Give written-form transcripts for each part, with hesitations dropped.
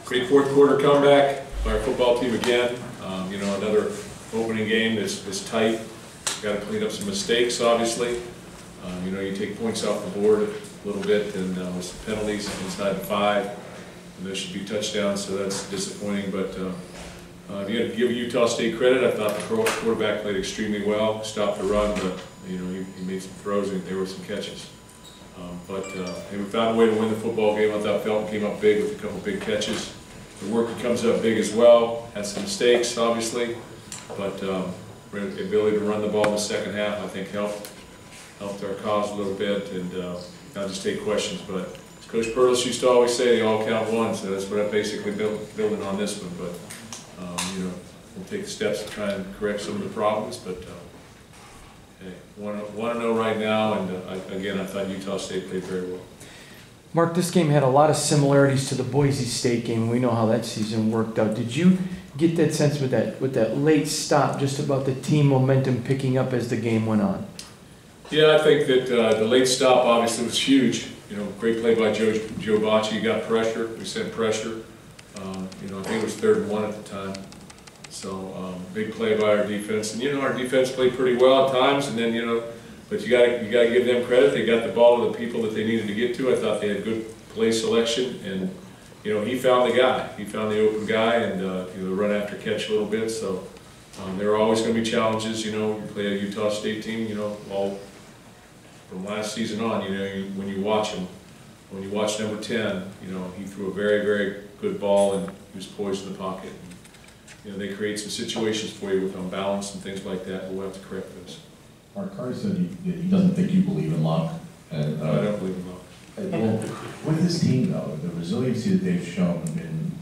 Great fourth quarter comeback by our football team again. You know, another opening game that's tight. Got to clean up some mistakes, obviously. You know, you take points off the board a little bit, and with some penalties inside the 5, and there should be touchdowns, so that's disappointing. But you got to give Utah State credit. I thought the quarterback played extremely well, stopped the run, but you know, he made some throws and there were some catches. Hey, we found a way to win the football game. I thought Felton came up big with a couple big catches. The worker comes up big as well. Had some mistakes, obviously, but the ability to run the ball in the second half, I think, helped our cause a little bit. And I'll just take questions. But Coach Perlis used to always say, "They all count one," so that's what I'm basically building on this one. But you know, we'll take the steps to try and correct some of the problems. But hey, 1-0 right now, and again, I thought Utah State played very well. Mark, this game had a lot of similarities to the Boise State game. We know how that season worked out. Did you get that sense with that late stop, just about the team momentum picking up as the game went on? Yeah, I think that the late stop obviously was huge. You know, great play by Joe Bocci. He got pressure. We sent pressure. You know, I think it was 3rd and 1 at the time. So big play by our defense, and you know, our defense played pretty well at times. And then you know, but you gotta give them credit. They got the ball to the people that they needed to get to. I thought they had good play selection, and you know, he found the guy. He found the open guy, and you know, run after catch a little bit. So there are always going to be challenges. You know, you play a Utah State team. You know, all from last season on. You know, when you watch him, when you watch number 10, you know, he threw a very, very good ball, and he was poised in the pocket. And, you know, they create some situations for you with unbalance and things like that. We'll have to correct those. Mark Carter said he doesn't think you believe in luck. And, no, I don't believe in luck. Well, with this team, though, the resiliency that they've shown in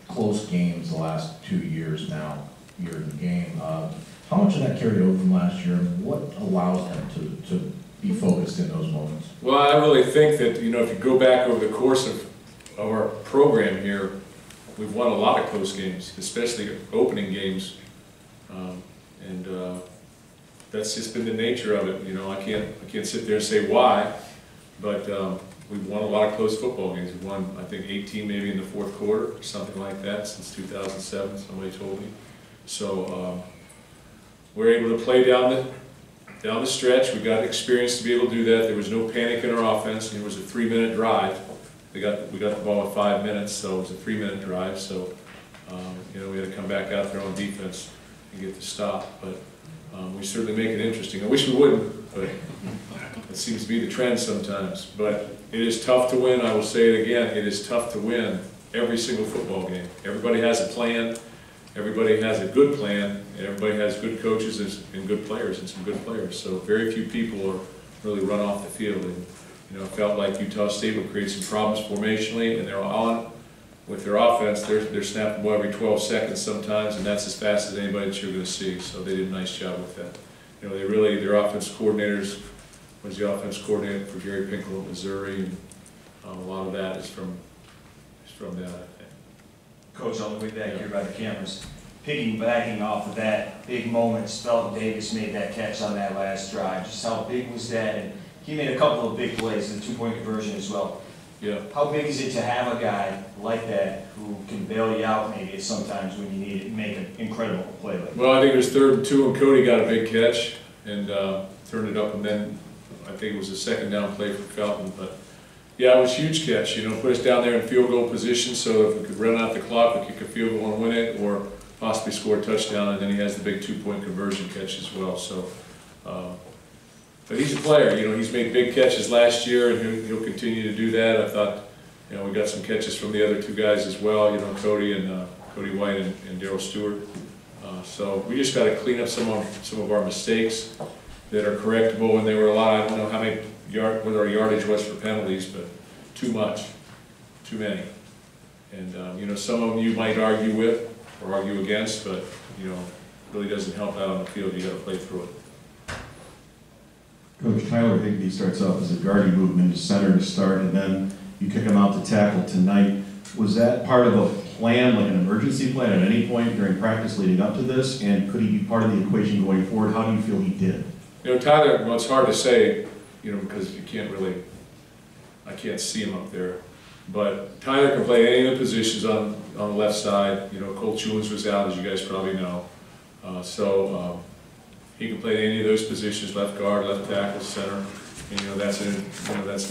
close games the last 2 years now, year in the game, how much of that carried over from last year, and what allows them to be focused in those moments? Well, I really think that, you know, if you go back over the course of our program here, we've won a lot of close games, especially opening games, and that's just been the nature of it. You know, I can't sit there and say why, but we've won a lot of close football games. We've won, I think, 18 maybe in the 4th quarter or something like that since 2007. Somebody told me. So we're able to play down the stretch. We got experience to be able to do that. There was no panic in our offense. It was a 3-minute drive. We got the ball at 5 minutes, so it was a 3-minute drive. So you know, we had to come back out there on defense and get the stop. But we certainly make it interesting. I wish we wouldn't, but it seems to be the trend sometimes. But it is tough to win. I will say it again. It is tough to win every single football game. Everybody has a plan. Everybody has a good plan, and everybody has good coaches and good players, and some good players. So very few people are really run off the field. And you know, I felt like Utah State would create some problems formationally, and they're on with their offense. They're snapping the ball every 12 seconds sometimes, and that's as fast as anybody that you're going to see. So they did a nice job with that. You know, their offense coordinators was the offense coordinator for Gary Pinkel at Missouri, and a lot of that is from that, I think. Coach, all the way back here by the cameras, piggybacking off of that big moment, Felton Davis made that catch on that last drive. Just how big was that? And he made a couple of big plays, the 2-point conversion as well. Yeah. How big is it to have a guy like that who can bail you out maybe sometimes when you need it and make an incredible play like that? Well, I think it was 3rd and 2, and Cody got a big catch and turned it up, and then I think it was a 2nd down play for Felton. But yeah, it was a huge catch. You know, put us down there in field goal position, so if we could run out the clock, we kick a field goal and win it, or possibly score a touchdown. And then he has the big 2-point conversion catch as well. So, but he's a player. You know, he's made big catches last year, and he'll continue to do that. I thought, you know, we got some catches from the other 2 guys as well. You know, Cody White and Darryl Stewart. So we just got to clean up some of our mistakes that are correctable, and they were a lot. I don't know how many what our yardage was for penalties, but too much, too many. And you know, some of them you might argue with or argue against, but you know, it really doesn't help out on the field. You got to play through it. Coach, Tyler Higbee starts off as a guard. You move him into center to start, and then you kick him out to tackle tonight. Was that part of a plan, like an emergency plan, at any point during practice leading up to this? And could he be part of the equation going forward? How do you feel he did? You know, Tyler, well, it's hard to say, you know, because you can't really, I can't see him up there. But Tyler can play any of the positions on the left side. You know, Cole Chulins was out, as you guys probably know. He can play any of those positions, left guard, left tackle, center. And, you know, that's a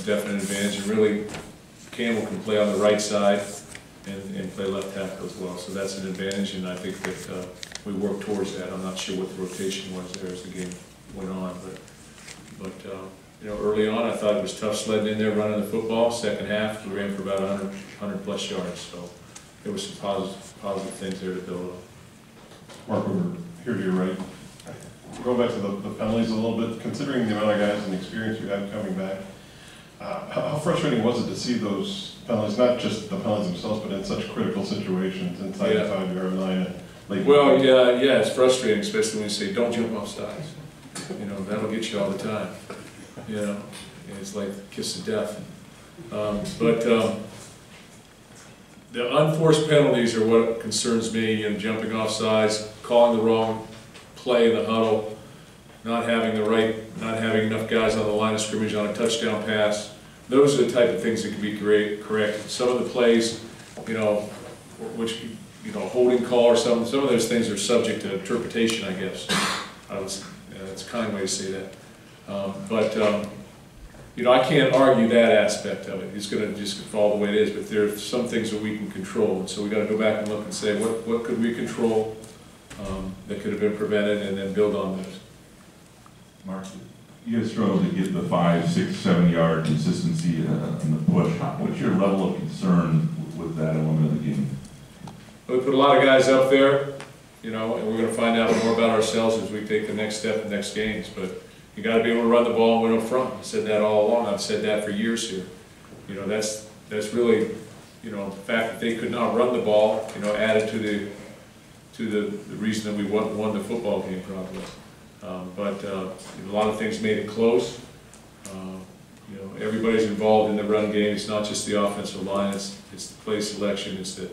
definite advantage. And really, Campbell can play on the right side and play left tackle as well. So that's an advantage, and I think that we work towards that. I'm not sure what the rotation was there as the game went on, but you know, early on I thought it was tough sledding in there, running the football. Second half, we ran for about 100 plus yards. So there was some positive things there to build on. Mark, over here to your right. Go back to the penalties a little bit, considering the amount of guys and the experience you had coming back. How frustrating was it to see those penalties, not just the penalties themselves, but in such critical situations inside the 5-yard line? And late well, yeah, it's frustrating, especially when you say, don't jump off sides. You know, that'll get you all the time. You know, and it's like the kiss of death. The unforced penalties are what concerns me, you know, jumping off sides, calling the wrong play in the huddle, not having enough guys on the line of scrimmage on a touchdown pass. Those are the type of things that can be corrected. Some of the plays, you know, which, you know, holding call or some of those things are subject to interpretation, I guess. It's a kind way to say that. You know, I can't argue that aspect of it. It's going to just fall the way it is, but there are some things that we can control. And so we got to go back and look and say, what could we control that could have been prevented, and then build on those. Mark, you guys struggled to get the 5, 6, 7 yard consistency in the push. What's your level of concern with that element of the game? We put a lot of guys up there, you know, and we're going to find out more about ourselves as we take the next step in the next games. But you got to be able to run the ball and win up front. I said that all along. I've said that for years here. You know, that's really, you know, the fact that they could not run the ball, you know, added to the reason that we won the football game probably. A lot of things made it close. You know, everybody's involved in the run game. It's not just the offensive line. It's the play selection. It's the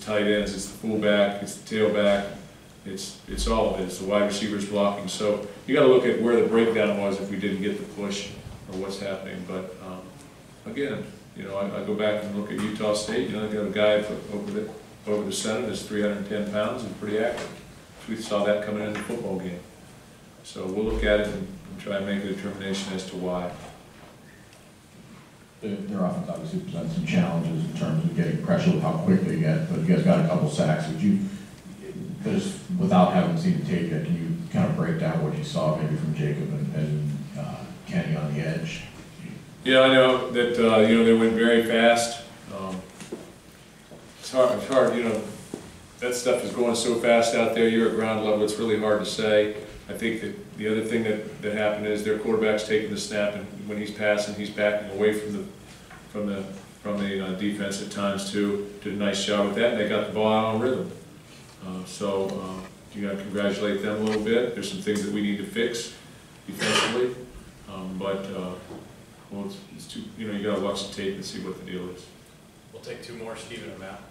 tight ends. It's the fullback. It's the tailback. It's all of it. It's the wide receivers blocking. So you got to look at where the breakdown was if we didn't get the push or what's happening. But again, you know, I go back and look at Utah State. You know, they got a guy over the center that's 310 pounds and pretty active. We saw that coming in the football game. So we'll look at it and try and make a determination as to why. Their offense obviously presents some challenges in terms of getting pressure with how quick they get, but you guys got a couple sacks. Would you, just without having seen the tape yet, can you kind of break down what you saw maybe from Jacob and Kenny on the edge? Yeah, I know that you know, they went very fast. It's hard, you know, that stuff is going so fast out there. You're at ground level, it's really hard to say. I think that the other thing that happened is their quarterback's taking the snap, and when he's passing, he's backing away from the defense at times too. Did a nice job with that, and they got the ball out on rhythm. You got to congratulate them a little bit. There's some things that we need to fix defensively, well, it's too, you know, you got to watch the tape and see what the deal is. We'll take two more, Stephen and Matt.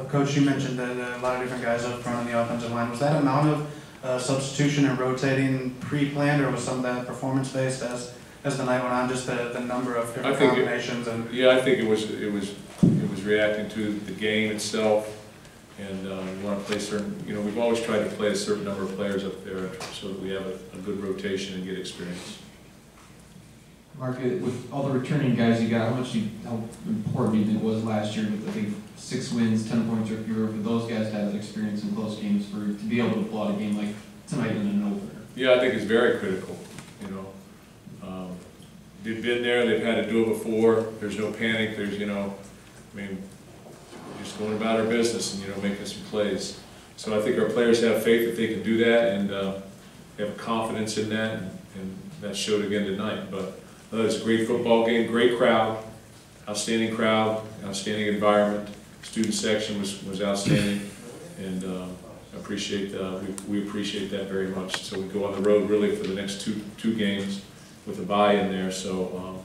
Coach, you mentioned that a lot of different guys up front on the offensive line. Was that amount of substitution and rotating pre-planned, or was some of that performance-based as the night went on? Just the number of different combinations yeah, I think it was reacting to the game itself, and we want to play certain. You know, we've always tried to play a certain number of players up there so that we have a good rotation and get experience. Mark, with all the returning guys you got, how important do you think it was last year with, I think, 6 wins, 10 points or fewer, for those guys to have that experience in close games to be able to pull out a game like tonight in an opener? Yeah, I think it's very critical. You know, they've been there, they've had to do it before. There's no panic. There's, you know, I mean, we're just going about our business and, you know, making some plays. So I think our players have faith that they can do that, and they have confidence in that, and that showed again tonight. But it was a great football game, great crowd, outstanding environment. Student section was outstanding, and we appreciate that very much. So we go on the road really for the next two games with a bye in there. So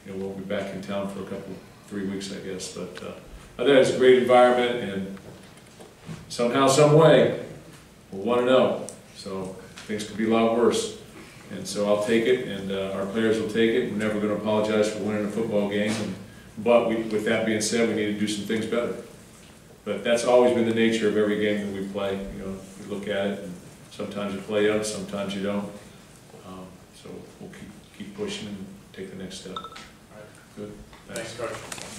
you know, we'll be back in town for 3 weeks, I guess. But I thought it was a great environment, and somehow, some way, we're 1-0. So things could be a lot worse. And so I'll take it, and our players will take it. We're never going to apologize for winning a football game, and But with that being said, we need to do some things better. But that's always been the nature of every game that we play. You know, we look at it, and sometimes you play out, sometimes you don't. So we'll keep pushing and take the next step. All right. Good. Thanks, Coach.